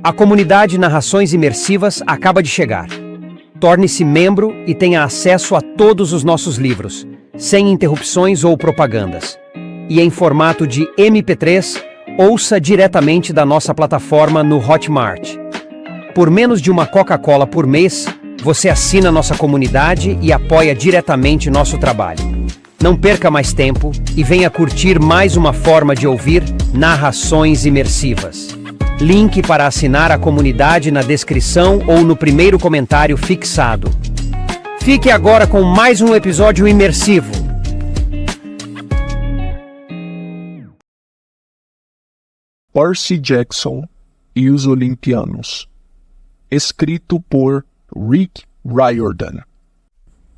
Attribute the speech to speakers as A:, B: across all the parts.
A: A comunidade Narrações Imersivas acaba de chegar. Torne-se membro e tenha acesso a todos os nossos livros, sem interrupções ou propagandas. E em formato de MP3, ouça diretamente da nossa plataforma no Hotmart. Por menos de uma Coca-Cola por mês, você assina nossa comunidade e apoia diretamente nosso trabalho. Não perca mais tempo e venha curtir mais uma forma de ouvir Narrações Imersivas. Link para assinar a comunidade na descrição ou no primeiro comentário fixado. Fique agora com mais um episódio imersivo.
B: Percy Jackson e os Olimpianos. Escrito por Rick Riordan.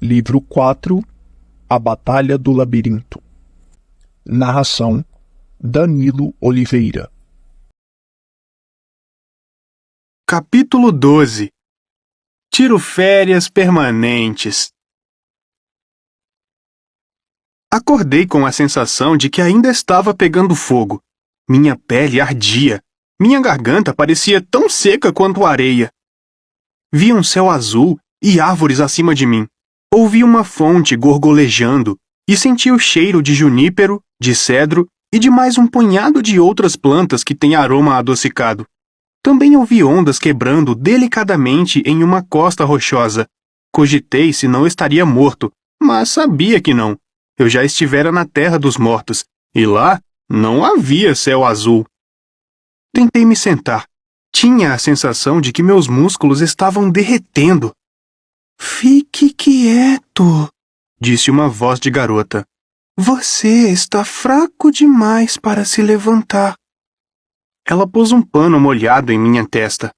B: Livro 4, A Batalha do Labirinto. Narração, Danilo Oliveira.
C: Capítulo 12. Tiro férias permanentes. Acordei com a sensação de que ainda estava pegando fogo. Minha pele ardia. Minha garganta parecia tão seca quanto areia. Vi um céu azul e árvores acima de mim. Ouvi uma fonte gorgolejando e senti o cheiro de junípero, de cedro e de mais um punhado de outras plantas que têm aroma adocicado. Também ouvi ondas quebrando delicadamente em uma costa rochosa. Cogitei se não estaria morto, mas sabia que não. Eu já estivera na terra dos mortos, e lá não havia céu azul. Tentei me sentar. Tinha a sensação de que meus músculos estavam derretendo. "Fique quieto", disse uma voz de garota. "Você está fraco demais para se levantar." Ela pôs um pano molhado em minha testa.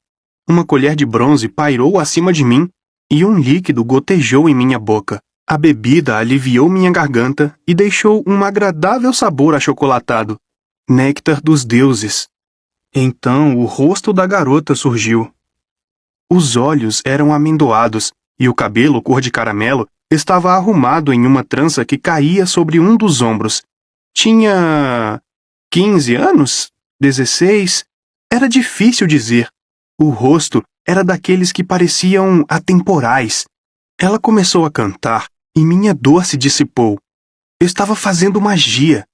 C: Uma colher de bronze pairou acima de mim e um líquido gotejou em minha boca. A bebida aliviou minha garganta e deixou um agradável sabor achocolatado. Néctar dos deuses. Então o rosto da garota surgiu. Os olhos eram amendoados e o cabelo cor de caramelo estava arrumado em uma trança que caía sobre um dos ombros. Tinha 15 anos? 16? Era difícil dizer. O rosto era daqueles que pareciam atemporais. Ela começou a cantar e minha dor se dissipou. Eu estava fazendo magia.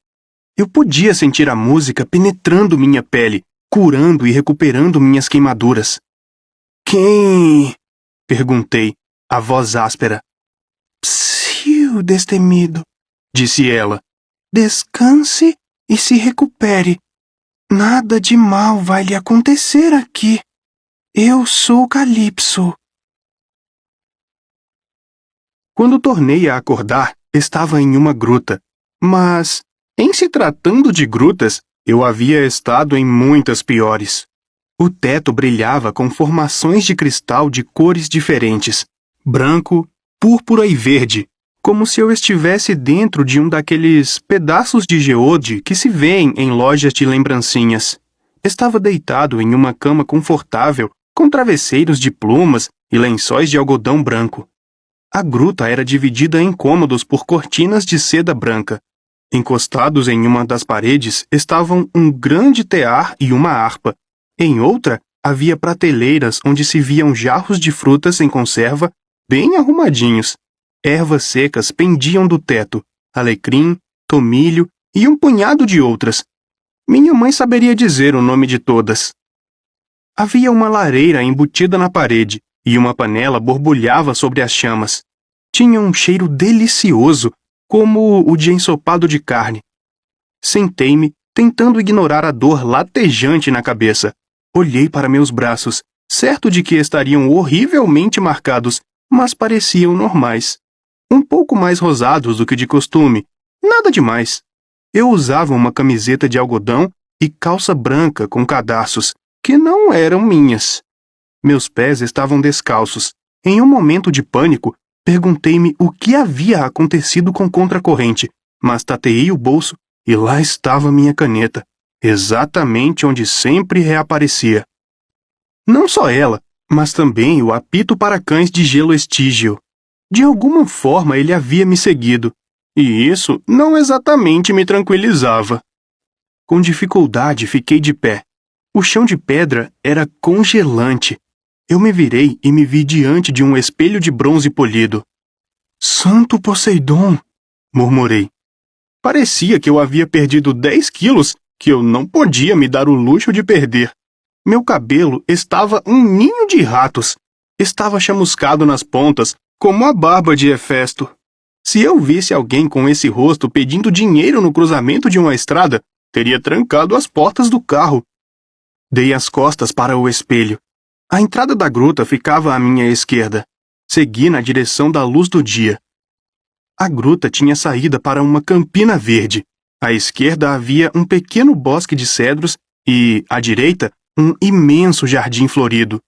C: Eu podia sentir a música penetrando minha pele, curando e recuperando minhas queimaduras. "Quem?" perguntei, a voz áspera. "Psiu, destemido", disse ela. "Descanse e se recupere. Nada de mal vai lhe acontecer aqui. Eu sou Calypso." Quando tornei a acordar, estava em uma gruta. Mas, em se tratando de grutas, eu havia estado em muitas piores. O teto brilhava com formações de cristal de cores diferentes. Branco, púrpura e verde. Como se eu estivesse dentro de um daqueles pedaços de geode que se vêem em lojas de lembrancinhas. Estava deitado em uma cama confortável, com travesseiros de plumas e lençóis de algodão branco. A gruta era dividida em cômodos por cortinas de seda branca. Encostados em uma das paredes estavam um grande tear e uma harpa. Em outra, havia prateleiras onde se viam jarros de frutas em conserva, bem arrumadinhos. Ervas secas pendiam do teto, alecrim, tomilho e um punhado de outras. Minha mãe saberia dizer o nome de todas. Havia uma lareira embutida na parede e uma panela borbulhava sobre as chamas. Tinha um cheiro delicioso, como o de ensopado de carne. Sentei-me, tentando ignorar a dor latejante na cabeça. Olhei para meus braços, certo de que estariam horrivelmente marcados, mas pareciam normais. Um pouco mais rosados do que de costume. Nada demais. Eu usava uma camiseta de algodão e calça branca com cadarços, que não eram minhas. Meus pés estavam descalços. Em um momento de pânico, perguntei-me o que havia acontecido com contracorrente, mas tateei o bolso e lá estava minha caneta, exatamente onde sempre reaparecia. Não só ela, mas também o apito para cães de gelo estígio. De alguma forma ele havia me seguido, e isso não exatamente me tranquilizava. Com dificuldade fiquei de pé. O chão de pedra era congelante. Eu me virei e me vi diante de um espelho de bronze polido. Santo Poseidon! Murmurei. Parecia que eu havia perdido 10 quilos que eu não podia me dar o luxo de perder. Meu cabelo estava um ninho de ratos. Estava chamuscado nas pontas, como a barba de Hefesto. Se eu visse alguém com esse rosto pedindo dinheiro no cruzamento de uma estrada, teria trancado as portas do carro. Dei as costas para o espelho. A entrada da gruta ficava à minha esquerda. Segui na direção da luz do dia. A gruta tinha saída para uma campina verde. À esquerda havia um pequeno bosque de cedros e, à direita, um imenso jardim florido.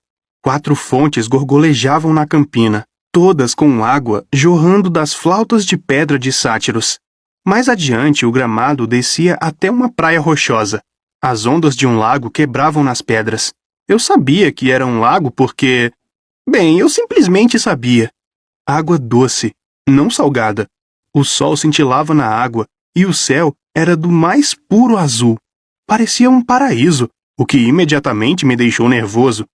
C: 4 fontes gorgolejavam na campina, todas com água jorrando das flautas de pedra de sátiros. Mais adiante, o gramado descia até uma praia rochosa. As ondas de um lago quebravam nas pedras. Eu sabia que era um lago porque... Bem, eu simplesmente sabia. Água doce, não salgada. O sol cintilava na água e o céu era do mais puro azul. Parecia um paraíso, o que imediatamente me deixou nervoso.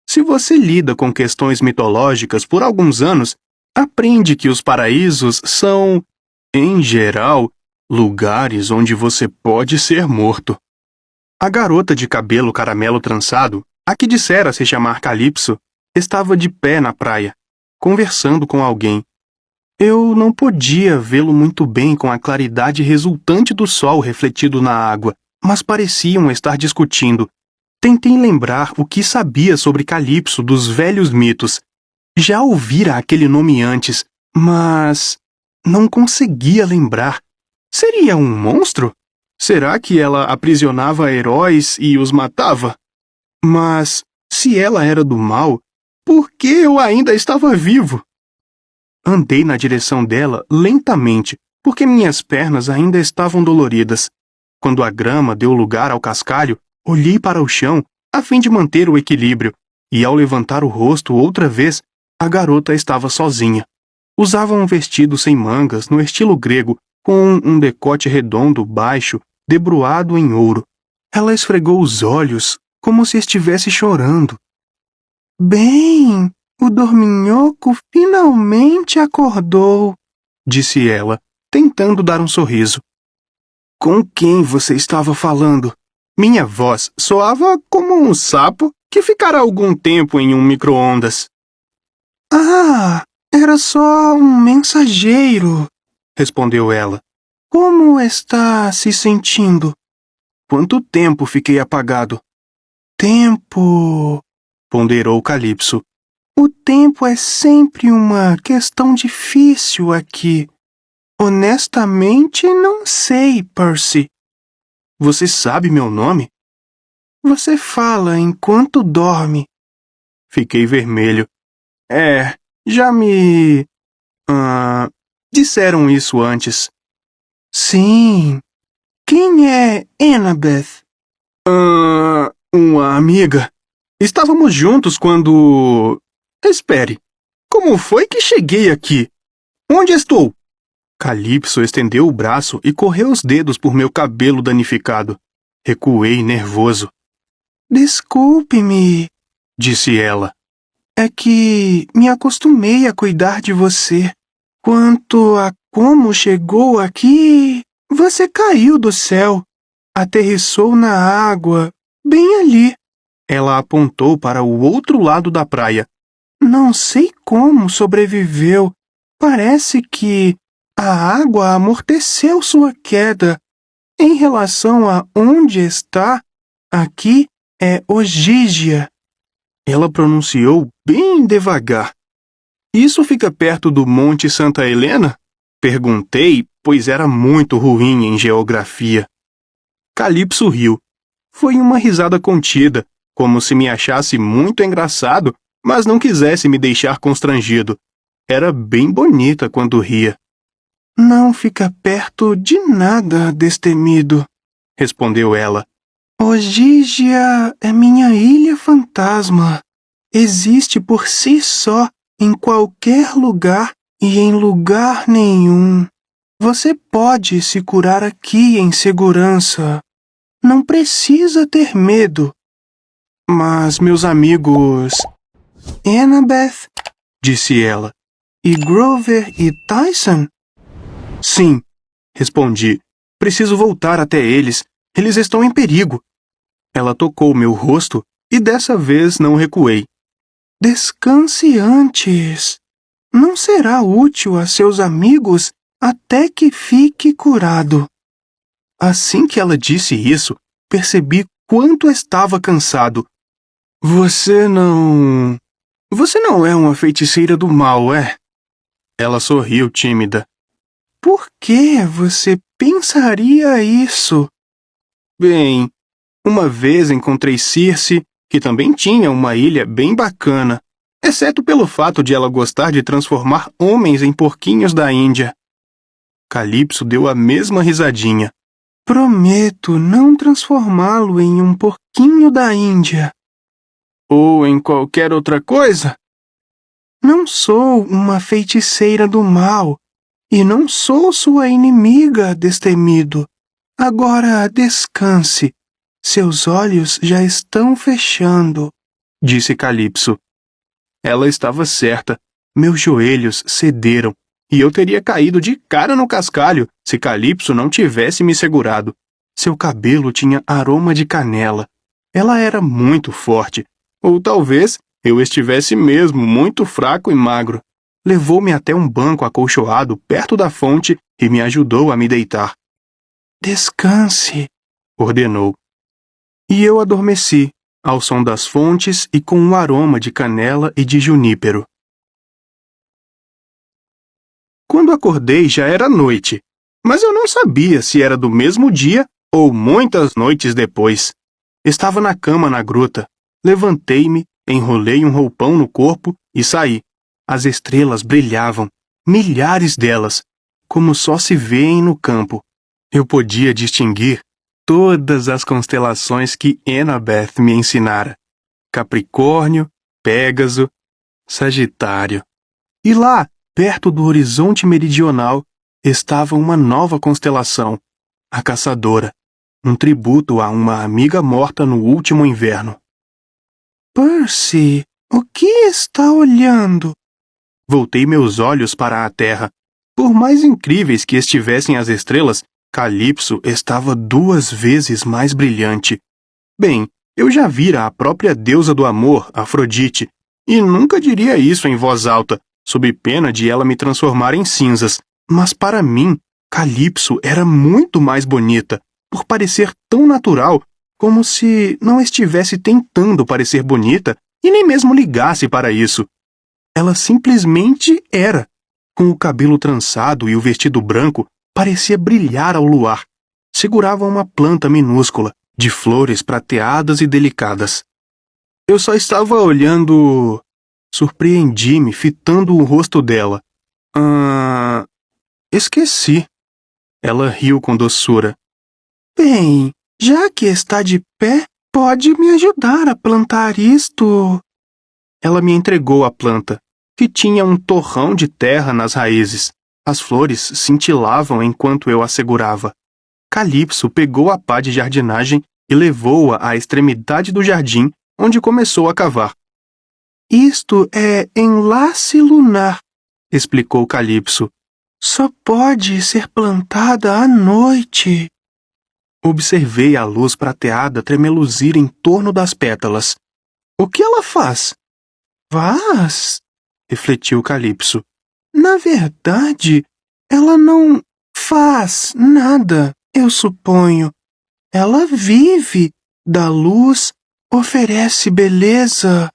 C: Se você lida com questões mitológicas por alguns anos, aprende que os paraísos são, em geral, lugares onde você pode ser morto. A garota de cabelo caramelo trançado, a que dissera se chamar Calypso, estava de pé na praia, conversando com alguém. Eu não podia vê-lo muito bem com a claridade resultante do sol refletido na água, mas pareciam estar discutindo. Tentei lembrar o que sabia sobre Calypso dos velhos mitos. Já ouvira aquele nome antes, mas não conseguia lembrar. Seria um monstro? Será que ela aprisionava heróis e os matava? Mas, se ela era do mal, por que eu ainda estava vivo? Andei na direção dela lentamente, porque minhas pernas ainda estavam doloridas. Quando a grama deu lugar ao cascalho, olhei para o chão, a fim de manter o equilíbrio, e ao levantar o rosto outra vez, a garota estava sozinha. Usava um vestido sem mangas, no estilo grego, com um decote redondo, baixo, debruado em ouro. Ela esfregou os olhos, como se estivesse chorando. Bem, o dorminhoco finalmente acordou, disse ela, tentando dar um sorriso. Com quem você estava falando? Minha voz soava como um sapo que ficara algum tempo em um micro-ondas. Ah, era só um mensageiro, respondeu ela. Como está se sentindo? Quanto tempo fiquei apagado? Tempo, ponderou Calypso. O tempo é sempre uma questão difícil aqui. Honestamente, não sei, Percy. Você sabe meu nome? Você fala enquanto dorme. Fiquei vermelho. Já me... disseram isso antes. Sim. Quem é Annabeth? Uma amiga. Estávamos juntos quando... Espere. Como foi que cheguei aqui? Onde estou? Calypso estendeu o braço e correu os dedos por meu cabelo danificado. Recuei nervoso. Desculpe-me, disse ela. É que me acostumei a cuidar de você. Quanto a como chegou aqui, você caiu do céu. Aterrissou na água, bem ali. Ela apontou para o outro lado da praia. Não sei como sobreviveu. Parece que a água amorteceu sua queda. Em relação a onde está, aqui é Ogígia. Ela pronunciou bem devagar. Isso fica perto do Monte Santa Helena? Perguntei, pois era muito ruim em geografia. Calypso riu. Foi uma risada contida, como se me achasse muito engraçado, mas não quisesse me deixar constrangido. Era bem bonita quando ria. Não fica perto de nada, destemido, respondeu ela. Ogígia é minha ilha fantasma. Existe por si só em qualquer lugar e em lugar nenhum. Você pode se curar aqui em segurança. Não precisa ter medo. Mas meus amigos... Annabeth, disse ela. E Grover e Tyson? Sim, respondi. Preciso voltar até eles. Eles estão em perigo. Ela tocou meu rosto e dessa vez não recuei. Descanse antes. Não será útil a seus amigos até que fique curado. Assim que ela disse isso, percebi quanto estava cansado. Você não é uma feiticeira do mal, é? Ela sorriu tímida. Por que você pensaria isso? Bem, uma vez encontrei Circe, que também tinha uma ilha bem bacana, exceto pelo fato de ela gostar de transformar homens em porquinhos da Índia. Calypso deu a mesma risadinha. Prometo não transformá-lo em um porquinho da Índia. Ou em qualquer outra coisa? Não sou uma feiticeira do mal, e não sou sua inimiga, destemido. Agora descanse. Seus olhos já estão fechando, disse Calypso. Ela estava certa. Meus joelhos cederam, e eu teria caído de cara no cascalho se Calypso não tivesse me segurado. Seu cabelo tinha aroma de canela. Ela era muito forte, ou talvez eu estivesse mesmo muito fraco e magro. Levou-me até um banco acolchoado perto da fonte e me ajudou a me deitar. Descanse, ordenou. E eu adormeci, ao som das fontes e com um aroma de canela e de junípero. Quando acordei já era noite, mas eu não sabia se era do mesmo dia ou muitas noites depois. Estava na cama na gruta. Levantei-me, enrolei um roupão no corpo e saí. As estrelas brilhavam, milhares delas, como só se vêem no campo. Eu podia distinguir todas as constelações que Annabeth me ensinara. Capricórnio, Pégaso, Sagitário. E lá, perto do horizonte meridional, estava uma nova constelação, a Caçadora, um tributo a uma amiga morta no último inverno. Percy, o que está olhando? Voltei meus olhos para a terra. Por mais incríveis que estivessem as estrelas, Calypso estava 2 vezes mais brilhante. Bem, eu já vira a própria deusa do amor, Afrodite, e nunca diria isso em voz alta, sob pena de ela me transformar em cinzas. Mas para mim, Calypso era muito mais bonita, por parecer tão natural, como se não estivesse tentando parecer bonita e nem mesmo ligasse para isso. Ela simplesmente era. Com o cabelo trançado e o vestido branco, parecia brilhar ao luar. Segurava uma planta minúscula, de flores prateadas e delicadas. Eu só estava olhando... Surpreendi-me, fitando o rosto dela. Esqueci. Ela riu com doçura. Bem, já que está de pé, pode me ajudar a plantar isto. Ela me entregou a planta, que tinha um torrão de terra nas raízes. As flores cintilavam enquanto eu a segurava. Calypso pegou a pá de jardinagem e levou-a à extremidade do jardim, onde começou a cavar. Isto é enlace lunar, explicou Calypso. Só pode ser plantada à noite. Observei a luz prateada tremeluzir em torno das pétalas. O que ela faz? Faz? Refletiu Calypso. Na verdade, ela não faz nada, eu suponho. Ela vive, dá luz, oferece beleza.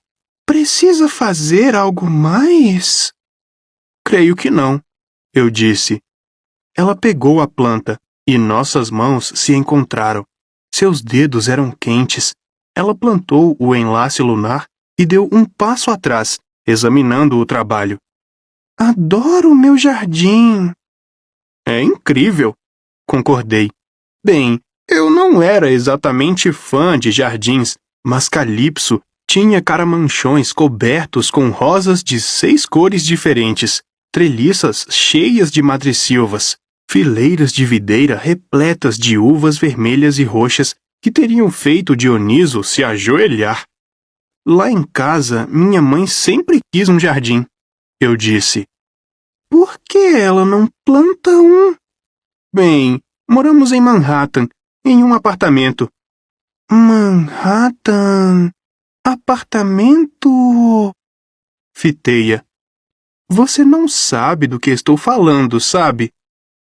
C: Precisa fazer algo mais? Creio que não, eu disse. Ela pegou a planta e nossas mãos se encontraram. Seus dedos eram quentes. Ela plantou o enlace lunar e deu um passo atrás, examinando o trabalho. Adoro meu jardim. É incrível, concordei. Bem, eu não era exatamente fã de jardins, mas Calypso tinha caramanchões cobertos com rosas de 6 cores diferentes, treliças cheias de madressilvas, fileiras de videira repletas de uvas vermelhas e roxas que teriam feito Dioniso se ajoelhar. Lá em casa, minha mãe sempre quis um jardim. Eu disse. Por que ela não planta um? Bem, moramos em Manhattan, em um apartamento. Manhattan? Apartamento? Fiteia. Você não sabe do que estou falando, sabe?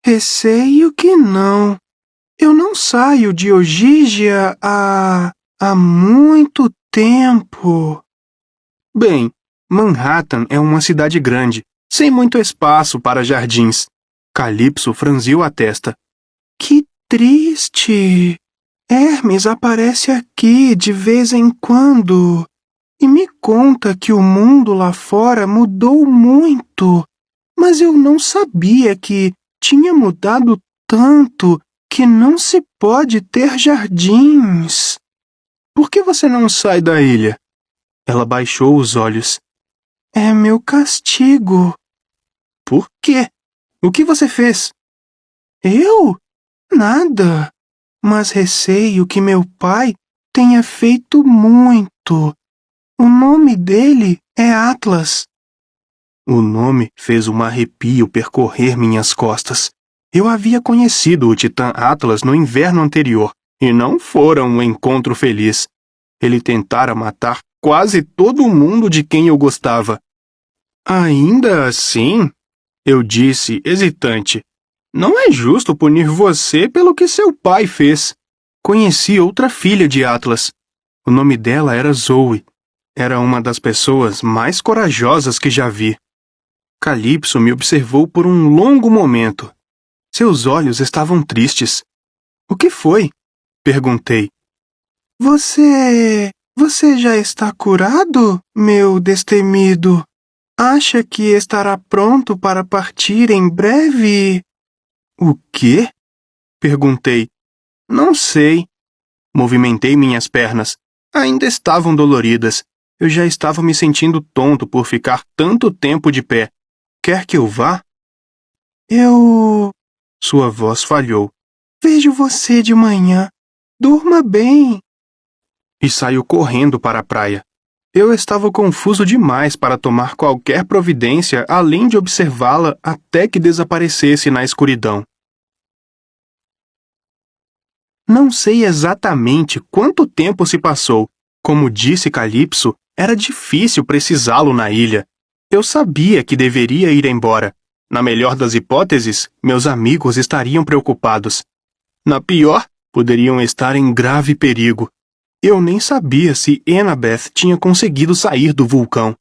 C: Receio que não. Eu não saio de Ogígia há muito tempo. Bem, Manhattan é uma cidade grande, sem muito espaço para jardins. Calypso franziu a testa. Que triste! Hermes aparece aqui de vez em quando e me conta que o mundo lá fora mudou muito, mas eu não sabia que tinha mudado tanto que não se pode ter jardins. Por que você não sai da ilha? Ela baixou os olhos. É meu castigo. Por quê? O que você fez? Eu? Nada. Mas receio que meu pai tenha feito muito. O nome dele é Atlas. O nome fez um arrepio percorrer minhas costas. Eu havia conhecido o Titã Atlas no inverno anterior, e não fora um encontro feliz. Ele tentara matar quase todo mundo de quem eu gostava. Ainda assim, eu disse, hesitante, não é justo punir você pelo que seu pai fez. Conheci outra filha de Atlas. O nome dela era Zoe. Era uma das pessoas mais corajosas que já vi. Calypso me observou por um longo momento. Seus olhos estavam tristes. O que foi? Perguntei. Você já está curado, meu destemido? Acha que estará pronto para partir em breve? O quê? Perguntei. Não sei. Movimentei minhas pernas. Ainda estavam doloridas. Eu já estava me sentindo tonto por ficar tanto tempo de pé. Quer que eu vá? Sua voz falhou. Vejo você de manhã. Durma bem. E saiu correndo para a praia. Eu estava confuso demais para tomar qualquer providência além de observá-la até que desaparecesse na escuridão. Não sei exatamente quanto tempo se passou. Como disse Calypso, era difícil precisá-lo na ilha. Eu sabia que deveria ir embora. Na melhor das hipóteses, meus amigos estariam preocupados. Na pior, poderiam estar em grave perigo. Eu nem sabia se Annabeth tinha conseguido sair do vulcão.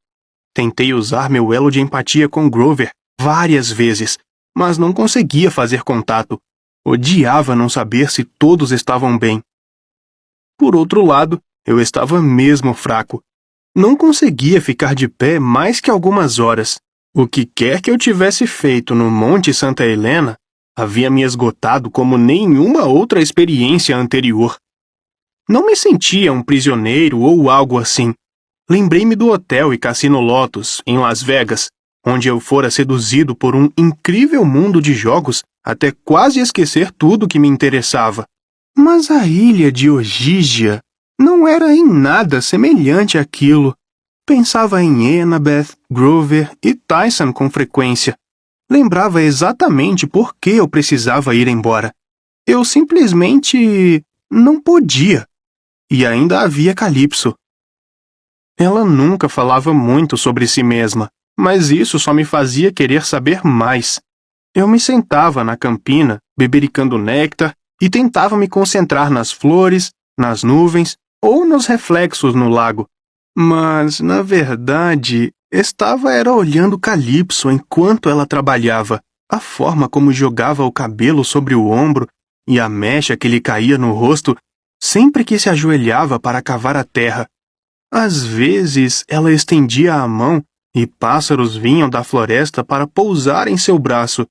C: Tentei usar meu elo de empatia com Grover várias vezes, mas não conseguia fazer contato. Odiava não saber se todos estavam bem. Por outro lado, eu estava mesmo fraco. Não conseguia ficar de pé mais que algumas horas. O que quer que eu tivesse feito no Monte Santa Helena havia me esgotado como nenhuma outra experiência anterior. Não me sentia um prisioneiro ou algo assim. Lembrei-me do hotel e cassino Lotus, em Las Vegas, onde eu fora seduzido por um incrível mundo de jogos até quase esquecer tudo que me interessava. Mas a ilha de Ogígia não era em nada semelhante àquilo. Pensava em Annabeth, Grover e Tyson com frequência. Lembrava exatamente por que eu precisava ir embora. Eu simplesmente não podia. E ainda havia Calypso. Ela nunca falava muito sobre si mesma, mas isso só me fazia querer saber mais. Eu me sentava na campina, bebericando néctar, e tentava me concentrar nas flores, nas nuvens ou nos reflexos no lago. Mas, na verdade, era olhando Calypso enquanto ela trabalhava. A forma como jogava o cabelo sobre o ombro e a mecha que lhe caía no rosto sempre que se ajoelhava para cavar a terra. Às vezes, ela estendia a mão e pássaros vinham da floresta para pousar em seu braço.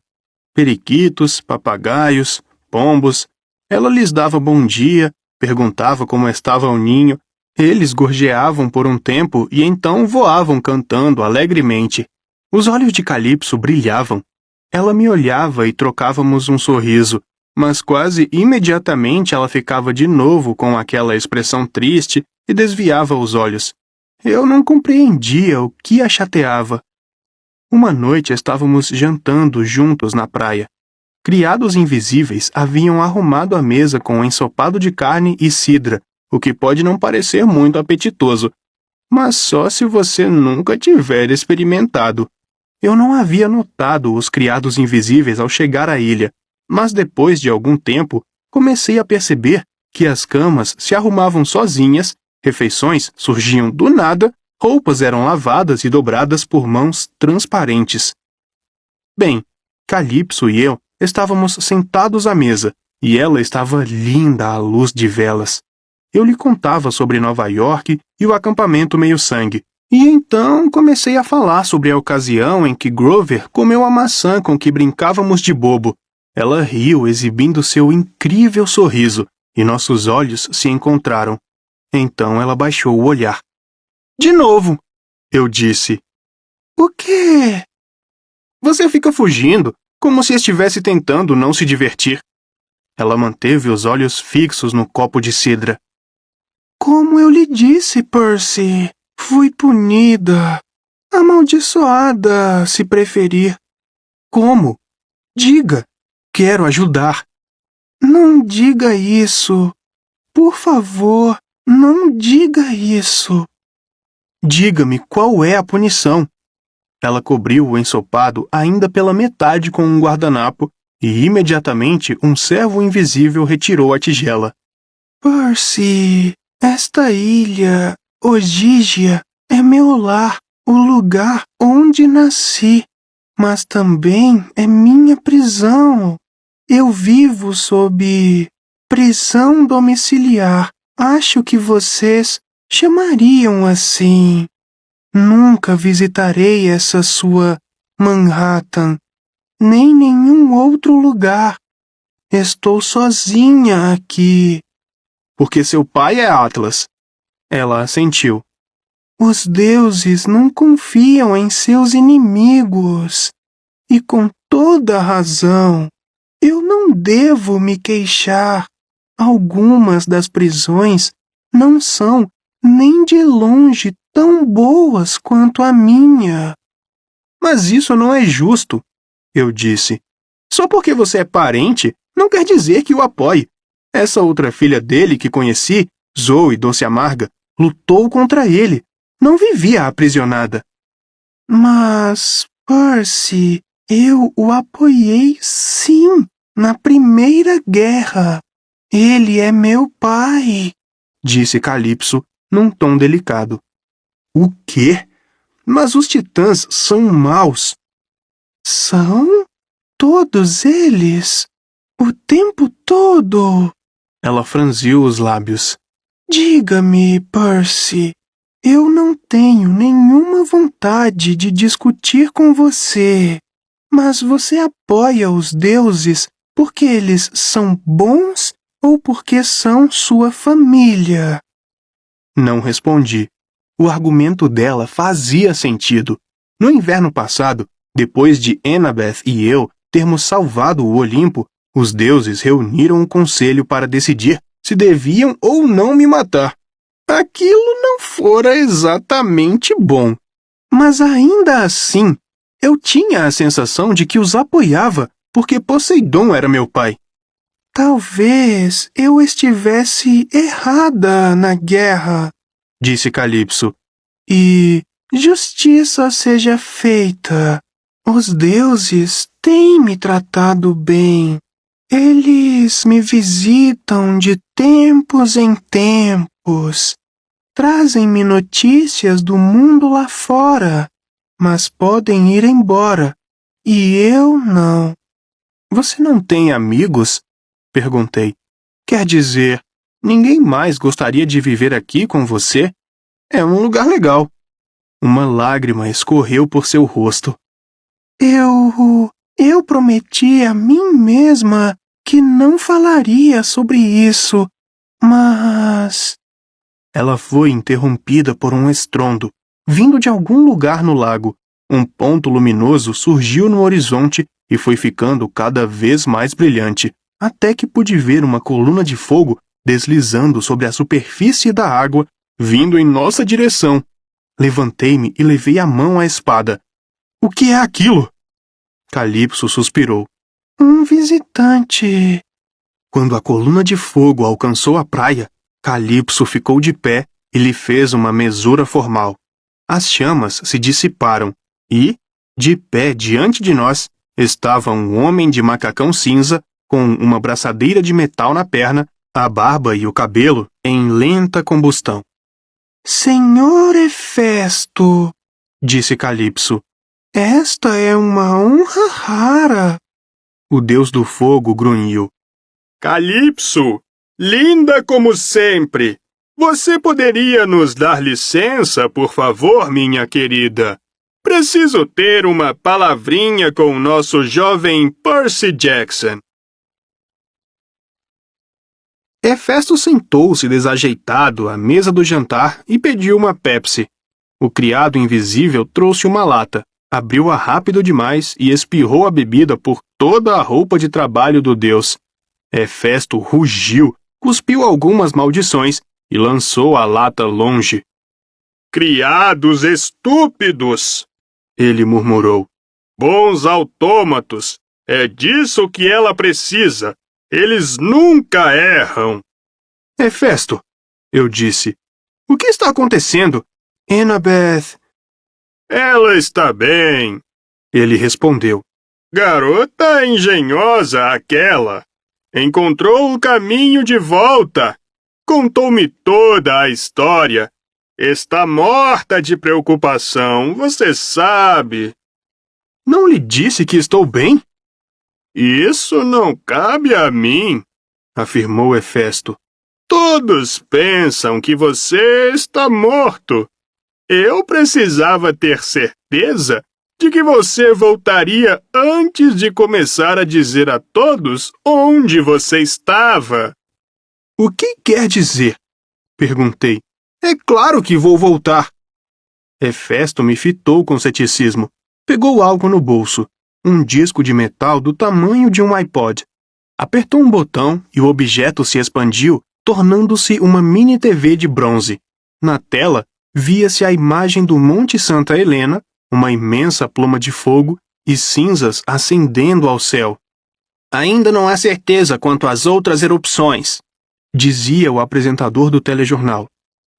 C: Periquitos, papagaios, pombos. Ela lhes dava bom dia, perguntava como estava o ninho. Eles gorjeavam por um tempo e então voavam cantando alegremente. Os olhos de Calypso brilhavam. Ela me olhava e trocávamos um sorriso, mas quase imediatamente ela ficava de novo com aquela expressão triste e desviava os olhos. Eu não compreendia o que a chateava. Uma noite estávamos jantando juntos na praia. Criados invisíveis haviam arrumado a mesa com um ensopado de carne e cidra, o que pode não parecer muito apetitoso, mas só se você nunca tiver experimentado. Eu não havia notado os criados invisíveis ao chegar à ilha, mas depois de algum tempo comecei a perceber que as camas se arrumavam sozinhas, refeições surgiam do nada, roupas eram lavadas e dobradas por mãos transparentes. Bem, Calypso e eu estávamos sentados à mesa, e ela estava linda à luz de velas. Eu lhe contava sobre Nova York e o acampamento meio-sangue, e então comecei a falar sobre a ocasião em que Grover comeu a maçã com que brincávamos de bobo. Ela riu, exibindo seu incrível sorriso, e nossos olhos se encontraram. Então ela baixou o olhar. De novo, eu disse. O quê? Você fica fugindo, como se estivesse tentando não se divertir. Ela manteve os olhos fixos no copo de cidra. Como eu lhe disse, Percy, fui punida. Amaldiçoada, se preferir. Como? Diga. Quero ajudar. Não diga isso. Por favor, não diga isso. Diga-me qual é a punição. Ela cobriu o ensopado ainda pela metade com um guardanapo e imediatamente um servo invisível retirou a tigela. Percy, esta ilha, Ogígia, é meu lar, o lugar onde nasci, mas também é minha prisão. Eu vivo sob prisão domiciliar. Acho que vocês chamariam assim. Nunca visitarei essa sua Manhattan, nem nenhum outro lugar. Estou sozinha aqui. Porque seu pai é Atlas. Ela assentiu. Os deuses não confiam em seus inimigos. E com toda razão. Eu não devo me queixar. Algumas das prisões não são nem de longe tão boas quanto a minha. Mas isso não é justo, eu disse. Só porque você é parente, não quer dizer que o apoie. Essa outra filha dele que conheci, Zoe Doce Amarga, lutou contra ele. Não vivia aprisionada. Mas, Percy, eu o apoiei sim, na Primeira Guerra. Ele é meu pai, disse Calypso num tom delicado. O quê? Mas os titãs são maus. São? Todos eles? O tempo todo? Ela franziu os lábios. Diga-me, Percy, eu não tenho nenhuma vontade de discutir com você, mas você apoia os deuses porque eles são bons ou porque são sua família? Não respondi. O argumento dela fazia sentido. No inverno passado, depois de Annabeth e eu termos salvado o Olimpo, os deuses reuniram um conselho para decidir se deviam ou não me matar. Aquilo não fora exatamente bom. Mas ainda assim, eu tinha a sensação de que os apoiava porque Poseidon era meu pai. Talvez eu estivesse errada na guerra, disse Calypso, e justiça seja feita. Os deuses têm me tratado bem. Eles me visitam de tempos em tempos. Trazem-me notícias do mundo lá fora, mas podem ir embora, e eu não. Você não tem amigos? Perguntei. Quer dizer, ninguém mais gostaria de viver aqui com você? É um lugar legal. Uma lágrima escorreu por seu rosto. Eu prometi a mim mesma que não falaria sobre isso, mas... Ela foi interrompida por um estrondo, vindo de algum lugar no lago. Um ponto luminoso surgiu no horizonte e foi ficando cada vez mais brilhante, até que pude ver uma coluna de fogo deslizando sobre a superfície da água, vindo em nossa direção. Levantei-me e levei a mão à espada. O que é aquilo? Calypso suspirou. Um visitante. Quando a coluna de fogo alcançou a praia, Calypso ficou de pé e lhe fez uma mesura formal. As chamas se dissiparam e, de pé diante de nós, estava um homem de macacão cinza com uma braçadeira de metal na perna, a barba e o cabelo em lenta combustão. Senhor Hefesto, disse Calypso, esta é uma honra rara. O deus do fogo grunhiu. Calypso, linda como sempre. Você poderia nos dar licença, por favor, minha querida? Preciso ter uma palavrinha com o nosso jovem Percy Jackson. Hefesto sentou-se desajeitado à mesa do jantar e pediu uma Pepsi. O criado invisível trouxe uma lata, abriu-a rápido demais e espirrou a bebida por toda a roupa de trabalho do deus. Hefesto rugiu, cuspiu algumas maldições e lançou a lata longe. Criados estúpidos! Ele murmurou. Bons autômatos! É disso que ela precisa! Eles nunca erram! Hefesto, eu disse. O que está acontecendo? Annabeth... Ela está bem, ele respondeu. Garota engenhosa aquela. Encontrou o caminho de volta. Contou-me toda a história. Está morta de preocupação, você sabe. Não lhe disse que estou bem? Isso não cabe a mim, afirmou Hefesto. Todos pensam que você está morto. Eu precisava ter certeza de que você voltaria antes de começar a dizer a todos onde você estava. O que quer dizer? Perguntei. É claro que vou voltar. Hefesto me fitou com ceticismo. Pegou algo no bolso, um disco de metal do tamanho de um iPod. Apertou um botão e o objeto se expandiu, tornando-se uma mini TV de bronze. Na tela, via-se a imagem do Monte Santa Helena, uma imensa pluma de fogo e cinzas ascendendo ao céu. Ainda não há certeza quanto às outras erupções, dizia o apresentador do telejornal.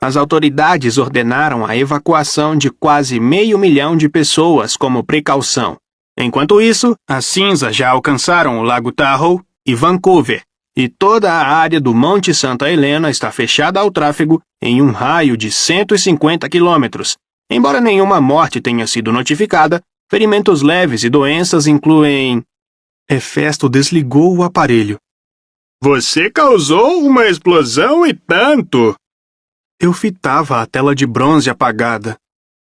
C: As autoridades ordenaram a evacuação de quase 500 mil de pessoas como precaução. Enquanto isso, as cinzas já alcançaram o Lago Tahoe e Vancouver, e toda a área do Monte Santa Helena está fechada ao tráfego em um raio de 150 quilômetros. Embora nenhuma morte tenha sido notificada, ferimentos leves e doenças incluem... Hefesto desligou o aparelho. Você causou uma explosão e tanto! Eu fitava a tela de bronze apagada.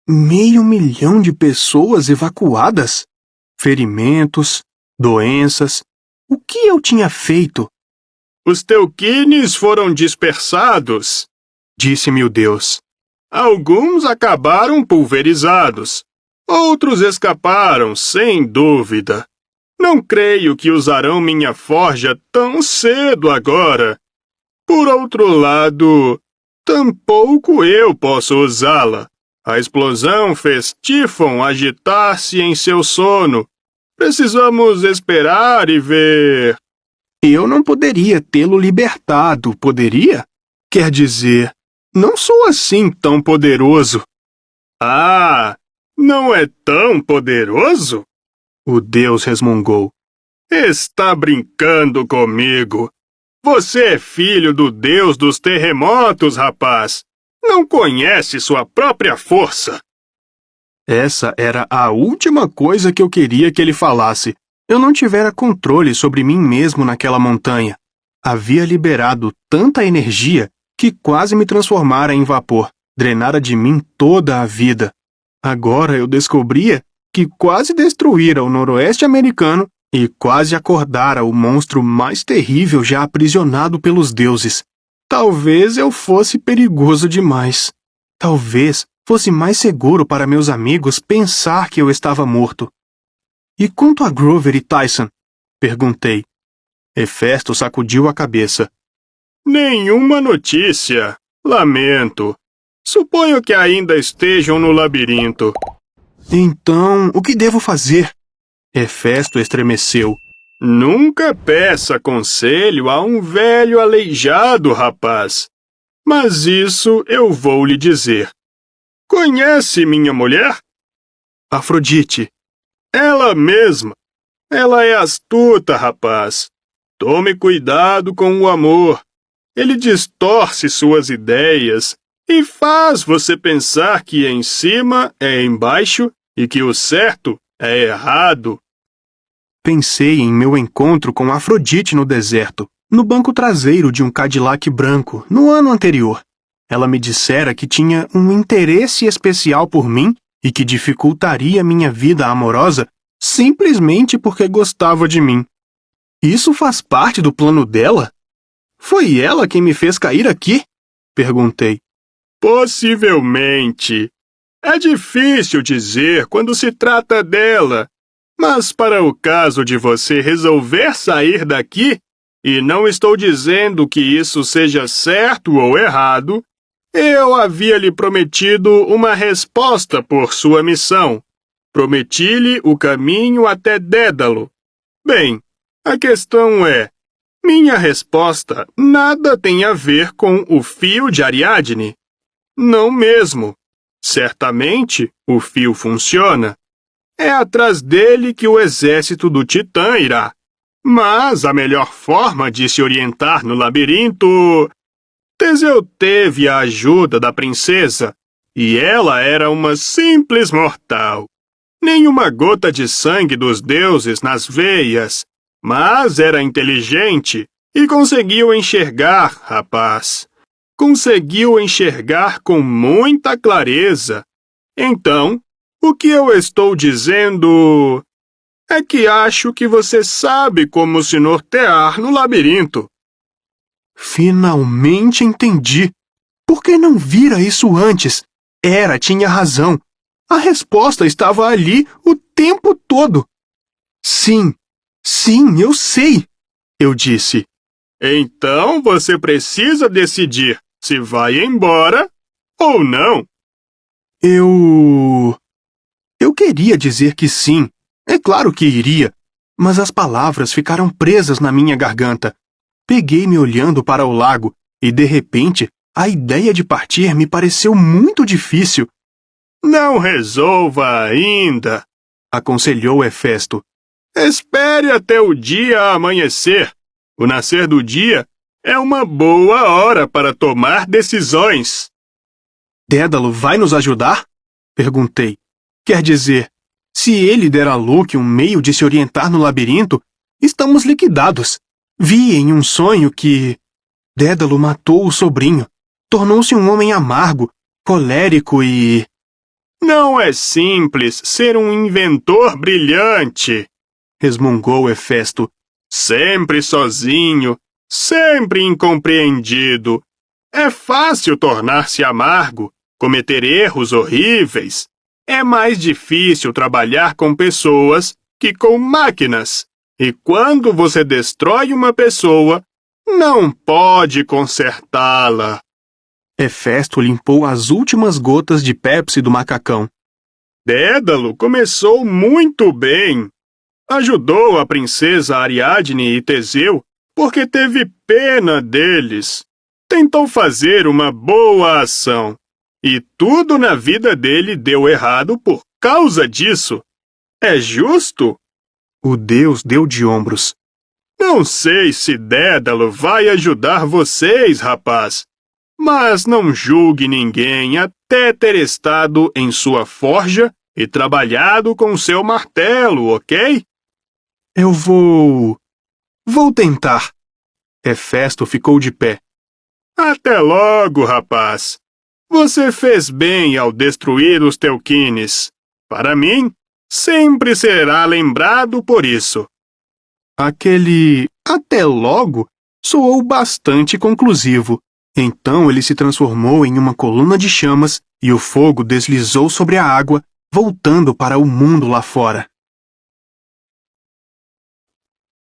C: 500 mil de pessoas evacuadas? Ferimentos, doenças... O que eu tinha feito? Os teuquines foram dispersados, disse-me o Deus. Alguns acabaram pulverizados. Outros escaparam, sem dúvida. Não creio que usarão minha forja tão cedo agora. Por outro lado, tampouco eu posso usá-la. A explosão fez Typhon agitar-se em seu sono. Precisamos esperar e ver. Eu não poderia tê-lo libertado, poderia? Quer dizer, não sou assim tão poderoso. Ah, não é tão poderoso? O Deus resmungou. Está brincando comigo. Você é filho do Deus dos terremotos, rapaz. Não conhece sua própria força. Essa era a última coisa que eu queria que ele falasse. Eu não tivera controle sobre mim mesmo naquela montanha. Havia liberado tanta energia que quase me transformara em vapor, drenara de mim toda a vida. Agora eu descobria que quase destruíra o noroeste americano e quase acordara o monstro mais terrível já aprisionado pelos deuses. Talvez eu fosse perigoso demais. Talvez fosse mais seguro para meus amigos pensar que eu estava morto. E quanto a Grover e Tyson? Perguntei. Hefesto sacudiu a cabeça. Nenhuma notícia. Lamento. Suponho que ainda estejam no labirinto. Então, o que devo fazer? Hefesto estremeceu. Nunca peça conselho a um velho aleijado, rapaz. Mas isso eu vou lhe dizer. Conhece minha mulher? Afrodite. Ela mesma. Ela é astuta, rapaz. Tome cuidado com o amor. Ele distorce suas ideias e faz você pensar que em cima é embaixo e que o certo é errado. Pensei em meu encontro com Afrodite no deserto, no banco traseiro de um Cadillac branco, no ano anterior. Ela me dissera que tinha um interesse especial por mim e que dificultaria minha vida amorosa simplesmente porque gostava de mim. Isso faz parte do plano dela? Foi ela quem me fez cair aqui? Perguntei. Possivelmente. É difícil dizer quando se trata dela, mas para o caso de você resolver sair daqui, e não estou dizendo que isso seja certo ou errado, eu havia lhe prometido uma resposta por sua missão. Prometi-lhe o caminho até Dédalo. Bem, a questão é, minha resposta nada tem a ver com o fio de Ariadne. Não mesmo. Certamente, o fio funciona. É atrás dele que o exército do Titã irá. Mas a melhor forma de se orientar no labirinto... Teseu teve a ajuda da princesa, e ela era uma simples mortal. Nenhuma gota de sangue dos deuses nas veias, mas era inteligente e conseguiu enxergar, rapaz. Conseguiu enxergar com muita clareza. Então, o que eu estou dizendo é que acho que você sabe como se nortear no labirinto. Finalmente entendi. Por que não vira isso antes? Hera tinha razão. A resposta estava ali o tempo todo. Sim, eu sei, eu disse. Então você precisa decidir se vai embora ou não. Eu queria dizer que sim. É claro que iria, mas as palavras ficaram presas na minha garganta. Peguei-me olhando para o lago e, de repente, a ideia de partir me pareceu muito difícil. Não resolva ainda, aconselhou Hefesto. Espere até o dia amanhecer. O nascer do dia é uma boa hora para tomar decisões. Dédalo vai nos ajudar? Perguntei. Quer dizer, se ele der a Luke um meio de se orientar no labirinto, estamos liquidados. Vi em um sonho que Dédalo matou o sobrinho. Tornou-se um homem amargo, colérico e... Não é simples ser um inventor brilhante, resmungou Hefesto. Sempre sozinho, sempre incompreendido. É fácil tornar-se amargo, cometer erros horríveis. É mais difícil trabalhar com pessoas que com máquinas. E quando você destrói uma pessoa, não pode consertá-la. Hefesto limpou as últimas gotas de Pepsi do macacão. Dédalo começou muito bem. Ajudou a princesa Ariadne e Teseu porque teve pena deles. Tentou fazer uma boa ação. E tudo na vida dele deu errado por causa disso. É justo? O deus deu de ombros. Não sei se Dédalo vai ajudar vocês, rapaz. Mas não julgue ninguém até ter estado em sua forja e trabalhado com seu martelo, ok? Eu vou tentar. Hefesto ficou de pé. Até logo, rapaz. Você fez bem ao destruir os teuquines. Para mim, sempre será lembrado por isso. Aquele até logo soou bastante conclusivo. Então ele se transformou em uma coluna de chamas e o fogo deslizou sobre a água, voltando para o mundo lá fora.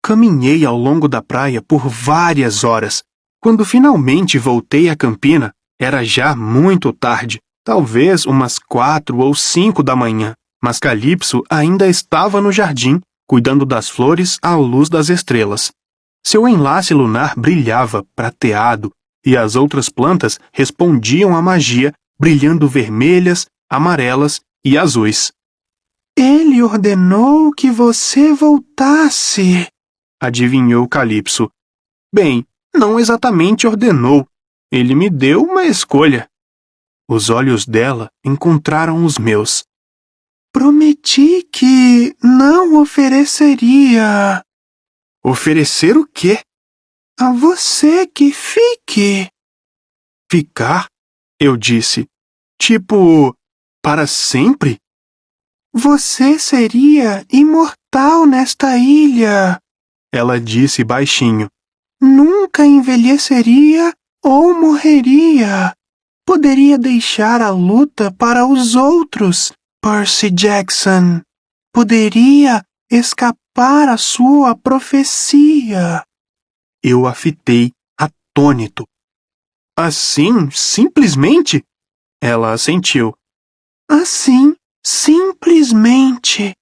C: Caminhei ao longo da praia por várias horas. Quando finalmente voltei à campina, Era já muito tarde, talvez umas 4 ou 5 da manhã, mas Calypso ainda estava no jardim, cuidando das flores à luz das estrelas. Seu enlace lunar brilhava, prateado, e as outras plantas respondiam à magia, brilhando vermelhas, amarelas e azuis.
D: Ele ordenou que você voltasse,
C: adivinhou Calypso. Bem, não exatamente ordenou. Ele me deu uma escolha. Os olhos dela encontraram os meus.
D: Prometi que não ofereceria.
C: Oferecer o quê?
D: A você que fique.
C: Ficar? Eu disse. Tipo, para sempre?
D: Você seria imortal nesta ilha.
C: Ela disse baixinho.
D: Nunca envelheceria ou morreria. Poderia deixar a luta para os outros, Percy Jackson. Poderia escapar à sua profecia.
C: Eu a fitei, atônito. Assim, simplesmente? Ela assentiu.
D: Assim, simplesmente.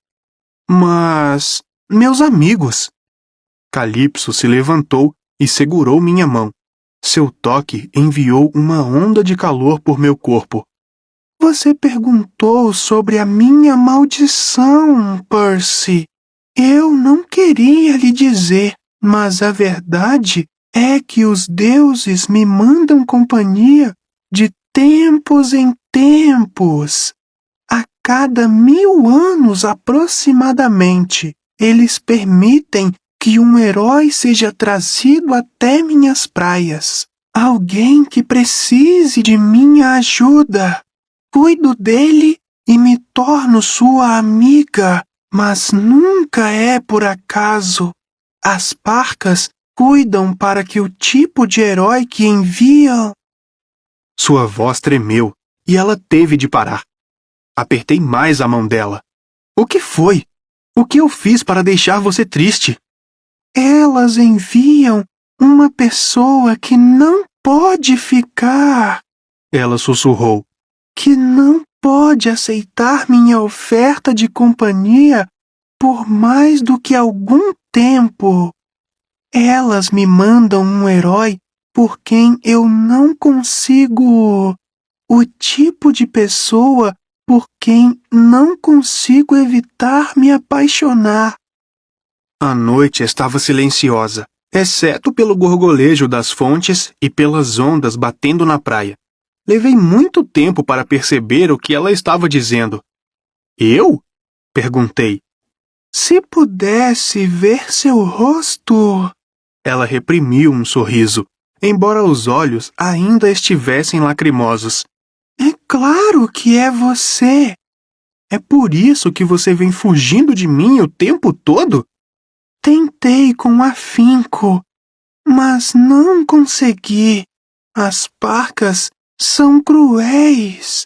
C: Mas, meus amigos... Calypso se levantou e segurou minha mão. Seu toque enviou uma onda de calor por meu corpo.
D: Você perguntou sobre a minha maldição, Percy. Eu não queria lhe dizer, mas a verdade é que os deuses me mandam companhia de tempos em tempos. A cada 1000 anos aproximadamente, eles permitem que um herói seja trazido até minhas praias. Alguém que precise de minha ajuda. Cuido dele e me torno sua amiga, mas nunca é por acaso. As parcas cuidam para que o tipo de herói que enviam...
C: Sua voz tremeu e ela teve de parar. Apertei mais a mão dela. O que foi? O que eu fiz para deixar você triste?
D: Elas enviam uma pessoa que não pode ficar.
C: Ela sussurrou.
D: Que não pode aceitar minha oferta de companhia por mais do que algum tempo. Elas me mandam um herói por quem eu não consigo... O tipo de pessoa por quem não consigo evitar me apaixonar.
C: A noite estava silenciosa, exceto pelo gorgolejo das fontes e pelas ondas batendo na praia. Levei muito tempo para perceber o que ela estava dizendo. Eu? Perguntei.
D: Se pudesse ver seu rosto...
C: Ela reprimiu um sorriso, embora os olhos ainda estivessem lacrimosos.
D: É claro que é você.
C: É por isso que você vem fugindo de mim o tempo todo?
D: Tentei com afinco, mas não consegui. As parcas são cruéis.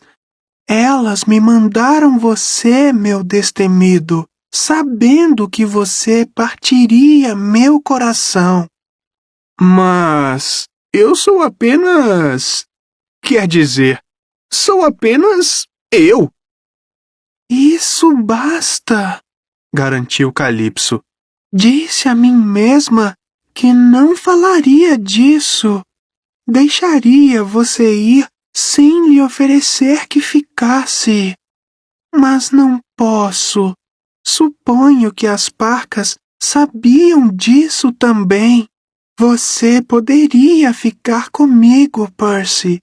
D: Elas me mandaram você, meu destemido, sabendo que você partiria meu coração.
C: Mas eu sou apenas... Quer dizer, sou apenas eu.
D: Isso basta,
C: garantiu Calypso.
D: Disse a mim mesma que não falaria disso. Deixaria você ir sem lhe oferecer que ficasse. Mas não posso. Suponho que as parcas sabiam disso também. Você poderia ficar comigo, Percy.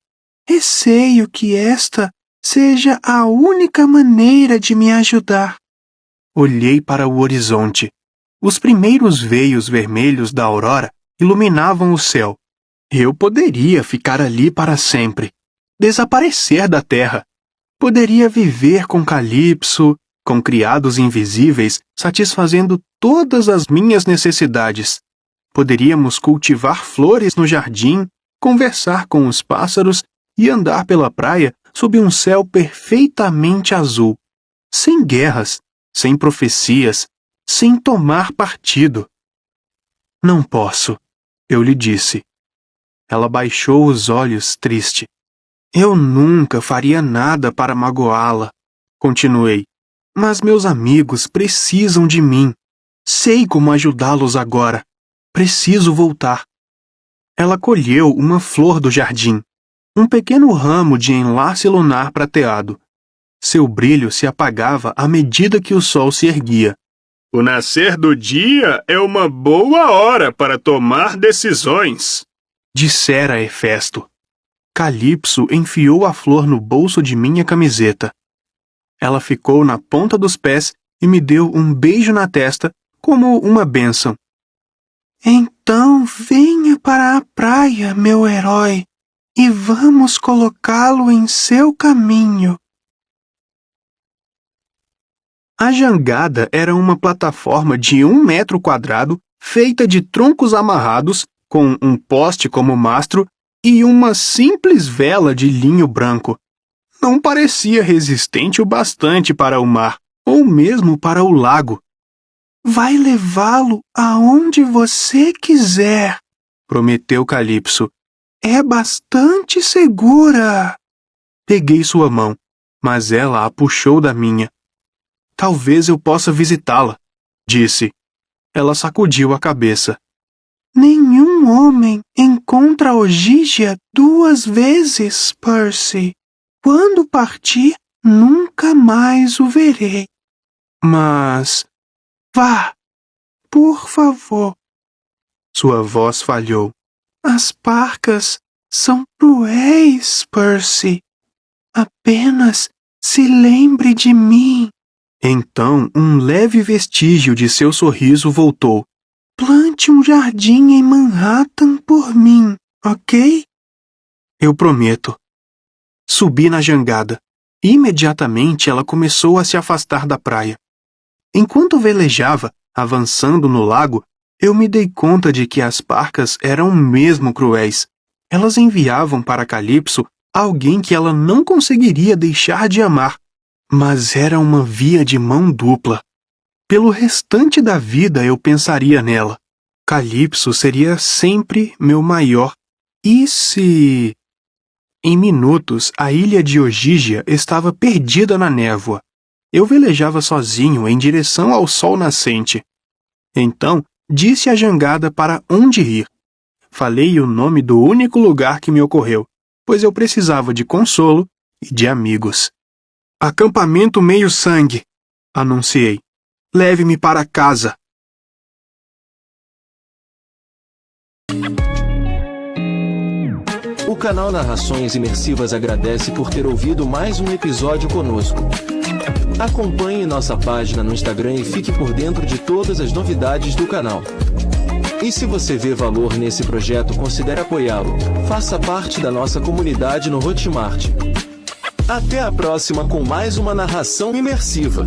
D: Receio que esta seja a única maneira de me ajudar.
C: Olhei para o horizonte. Os primeiros veios vermelhos da aurora iluminavam o céu. Eu poderia ficar ali para sempre, desaparecer da terra. Poderia viver com Calypso, com criados invisíveis, satisfazendo todas as minhas necessidades. Poderíamos cultivar flores no jardim, conversar com os pássaros e andar pela praia sob um céu perfeitamente azul, sem guerras, sem profecias, sem tomar partido. Não posso, eu lhe disse. Ela baixou os olhos triste. Eu nunca faria nada para magoá-la, continuei. Mas meus amigos precisam de mim. Sei como ajudá-los agora. Preciso voltar. Ela colheu uma flor do jardim, um pequeno ramo de enlace lunar prateado. Seu brilho se apagava à medida que o sol se erguia. O nascer do dia é uma boa hora para tomar decisões, dissera Hefesto. Calipso enfiou a flor no bolso de minha camiseta. Ela ficou na ponta dos pés e me deu um beijo na testa como uma bênção.
D: Então venha para a praia, meu herói, e vamos colocá-lo em seu caminho.
C: A jangada era uma plataforma de 1 metro quadrado, feita de troncos amarrados, com um poste como mastro e uma simples vela de linho branco. Não parecia resistente o bastante para o mar, ou mesmo para o lago.
D: Vai levá-lo aonde você quiser,
C: prometeu Calipso.
D: É bastante segura.
C: Peguei sua mão, mas ela a puxou da minha. Talvez eu possa visitá-la, disse. Ela sacudiu a cabeça.
D: Nenhum homem encontra Ogígia 2 vezes, Percy. Quando partir, nunca mais o verei.
C: Mas...
D: Vá, por favor.
C: Sua voz falhou.
D: As parcas são cruéis, Percy. Apenas se lembre de mim.
C: Então, um leve vestígio de seu sorriso voltou.
D: Plante um jardim em Manhattan por mim, ok?
C: Eu prometo. Subi na jangada. Imediatamente ela começou a se afastar da praia. Enquanto velejava, avançando no lago, eu me dei conta de que as parcas eram mesmo cruéis. Elas enviavam para Calipso alguém que ela não conseguiria deixar de amar. Mas era uma via de mão dupla. Pelo restante da vida eu pensaria nela. Calipso seria sempre meu maior. E se... Em minutos, a ilha de Ogígia estava perdida na névoa. Eu velejava sozinho em direção ao sol nascente. Então, disse à jangada para onde ir. Falei o nome do único lugar que me ocorreu, pois eu precisava de consolo e de amigos. Acampamento Meio-Sangue, anunciei. Leve-me para casa.
E: O canal Narrações Imersivas agradece por ter ouvido mais um episódio conosco. Acompanhe nossa página no Instagram e fique por dentro de todas as novidades do canal. E se você vê valor nesse projeto, considere apoiá-lo. Faça parte da nossa comunidade no Hotmart. Até a próxima com mais uma narração imersiva.